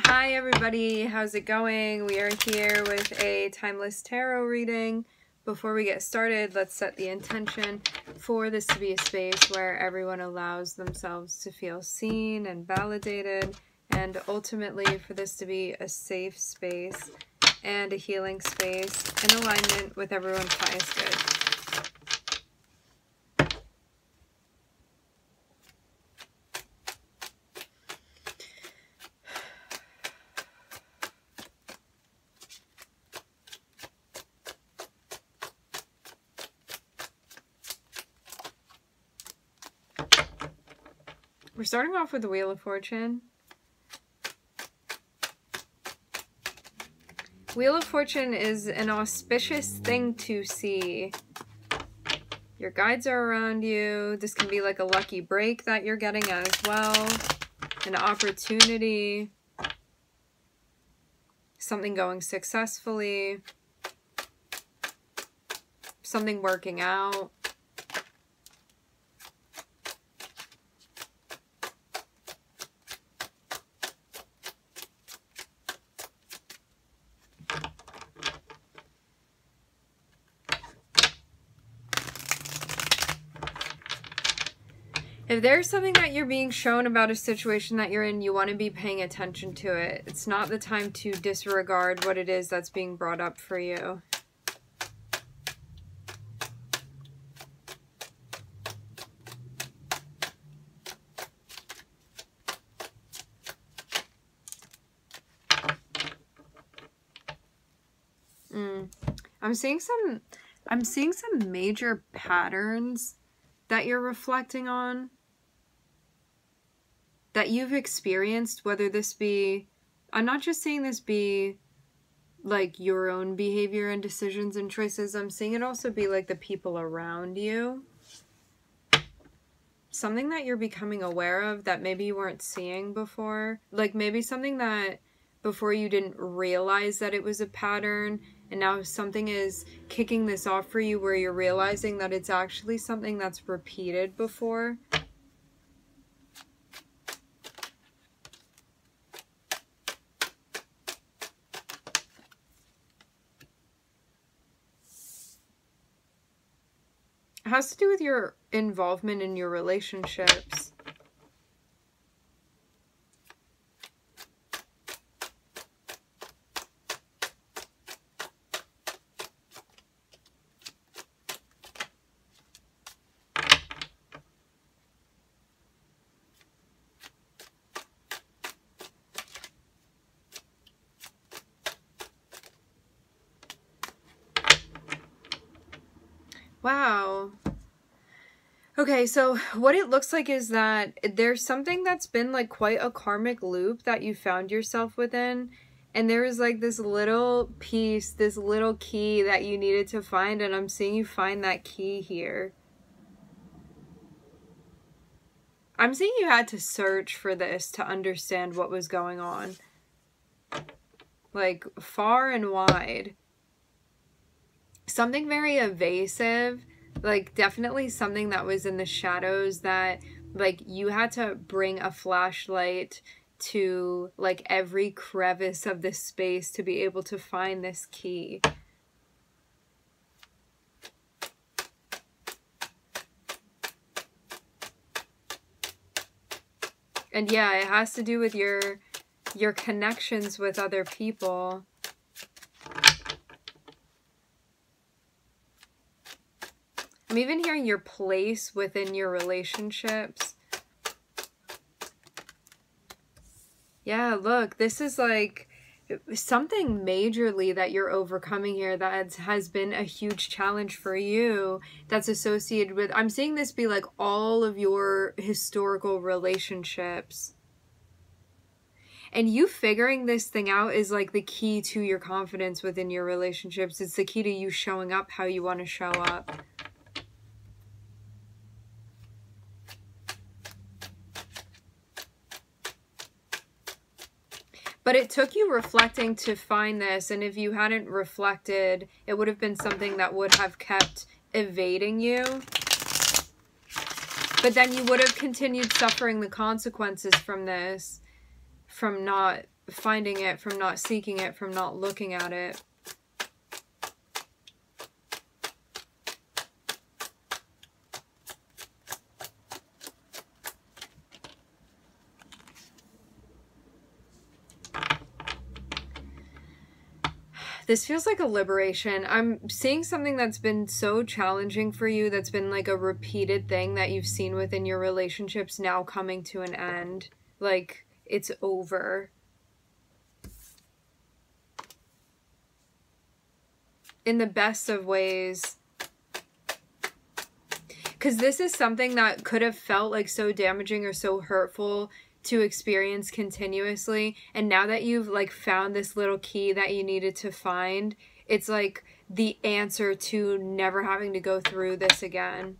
Hi everybody, how's it going? We are here with a timeless tarot reading. Before we get started, let's set the intention for this to be a space where everyone allows themselves to feel seen and validated, and ultimately for this to be a safe space and a healing space in alignment with everyone's highest good. We're starting off with the Wheel of Fortune. Wheel of Fortune is an auspicious thing to see. Your guides are around you. This can be like a lucky break that you're getting as well. An opportunity. Something going successfully. Something working out. If there's something that you're being shown about a situation that you're in, you want to be paying attention to it. It's not the time to disregard what it is that's being brought up for you. I'm seeing some major patterns that you're reflecting on, that you've experienced, whether this be, I'm not just saying this be like your own behavior and decisions and choices, I'm seeing it also be like the people around you. Something that you're becoming aware of that maybe you weren't seeing before. Like maybe something that before you didn't realize that it was a pattern, and now something is kicking this off for you where you're realizing that it's actually something that's repeated before. It has to do with your involvement in your relationships. Wow. Okay, so what it looks like is that there's something that's been like quite a karmic loop that you found yourself within, and there was like this little piece, this little key that you needed to find, and I'm seeing you find that key here. I'm seeing you had to search for this to understand what was going on. Like far and wide. Something very evasive, like definitely something that was in the shadows that like you had to bring a flashlight to like every crevice of this space to be able to find this key. And yeah, it has to do with your connections with other people. I'm even hearing your place within your relationships. Yeah, look, this is like something majorly that you're overcoming here that has been a huge challenge for you that's associated with, I'm seeing this be like all of your historical relationships. And you figuring this thing out is like the key to your confidence within your relationships. It's the key to you showing up how you want to show up. But it took you reflecting to find this, and if you hadn't reflected, it would have been something that would have kept evading you. But then you would have continued suffering the consequences from this from not finding it, from not seeking it, from not looking at it. This feels like a liberation. I'm seeing something that's been so challenging for you, that's been like a repeated thing that you've seen within your relationships now coming to an end. Like, it's over. In the best of ways. Because this is something that could have felt like so damaging or so hurtful to experience continuously, and now that you've like found this little key that you needed to find, it's like the answer to never having to go through this again.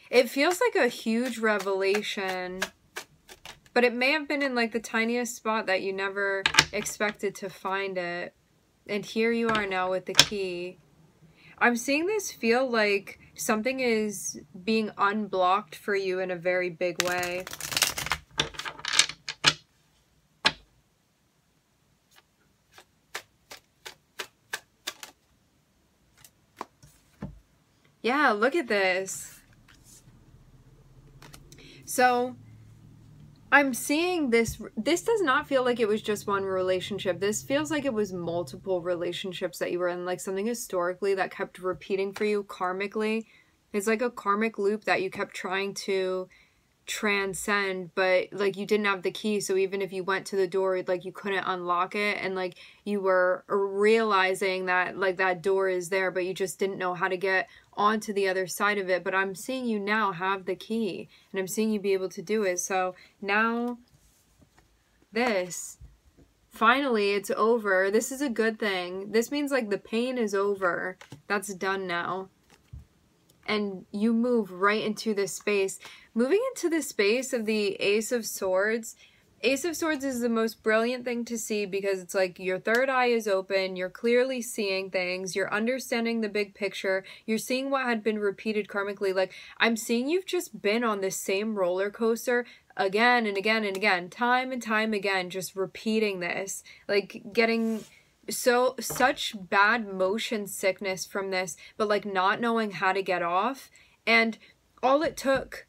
It feels like a huge revelation, but it may have been in like the tiniest spot that you never expected to find it, and here you are now with the key. I'm seeing this feel like something is being unblocked for you in a very big way. Yeah, look at this. So I'm seeing this does not feel like it was just one relationship. This feels like it was multiple relationships that you were in, like something historically that kept repeating for you karmically. It's like a karmic loop that you kept trying to transcend, but like you didn't have the key, so even if you went to the door, like you couldn't unlock it, and like you were realizing that like that door is there, but you just didn't know how to get onto the other side of it. But I'm seeing you now have the key, and I'm seeing you be able to do it. So now this, finally, it's over. This is a good thing. This means like the pain is over. That's done now. And you move right into this space. Moving into the space of the Ace of Swords. Ace of Swords is the most brilliant thing to see, because it's like your third eye is open, you're clearly seeing things, you're understanding the big picture, you're seeing what had been repeated karmically. Like, I'm seeing you've just been on this same roller coaster again and again and again, time and time again, just repeating this, like getting such bad motion sickness from this, but like not knowing how to get off. And all it took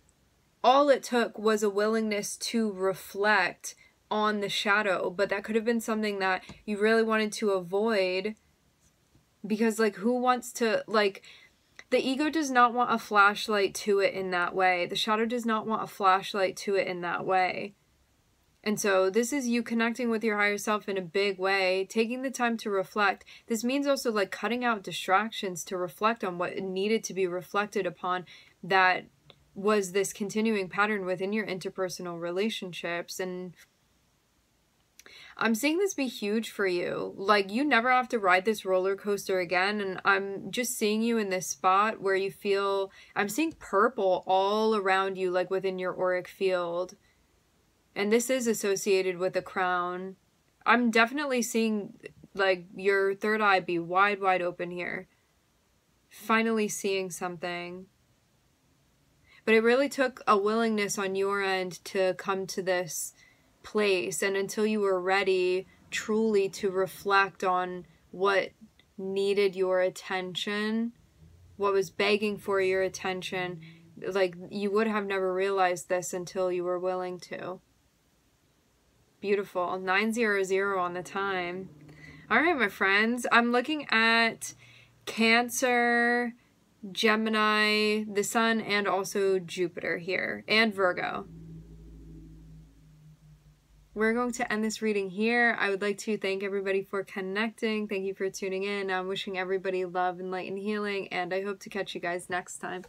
was a willingness to reflect on the shadow. But that could have been something that you really wanted to avoid, because like who wants to, like, the ego does not want a flashlight to it in that way. The shadow does not want a flashlight to it in that way. And so this is you connecting with your higher self in a big way, taking the time to reflect. This means also like cutting out distractions to reflect on what needed to be reflected upon, that was this continuing pattern within your interpersonal relationships. And I'm seeing this be huge for you. Like, you never have to ride this roller coaster again. And I'm just seeing you in this spot where you feel, I'm seeing purple all around you, like within your auric field. And this is associated with a crown. I'm definitely seeing like your third eye be wide, wide open here. Finally seeing something. But it really took a willingness on your end to come to this place. And until you were ready truly to reflect on what needed your attention, what was begging for your attention, like you would have never realized this until you were willing to. Beautiful. 900 on the time. All right, my friends. I'm looking at Cancer, Gemini, the Sun, and also Jupiter here, and Virgo. We're going to end this reading here. I would like to thank everybody for connecting. Thank you for tuning in. I'm wishing everybody love and light and healing, and I hope to catch you guys next time.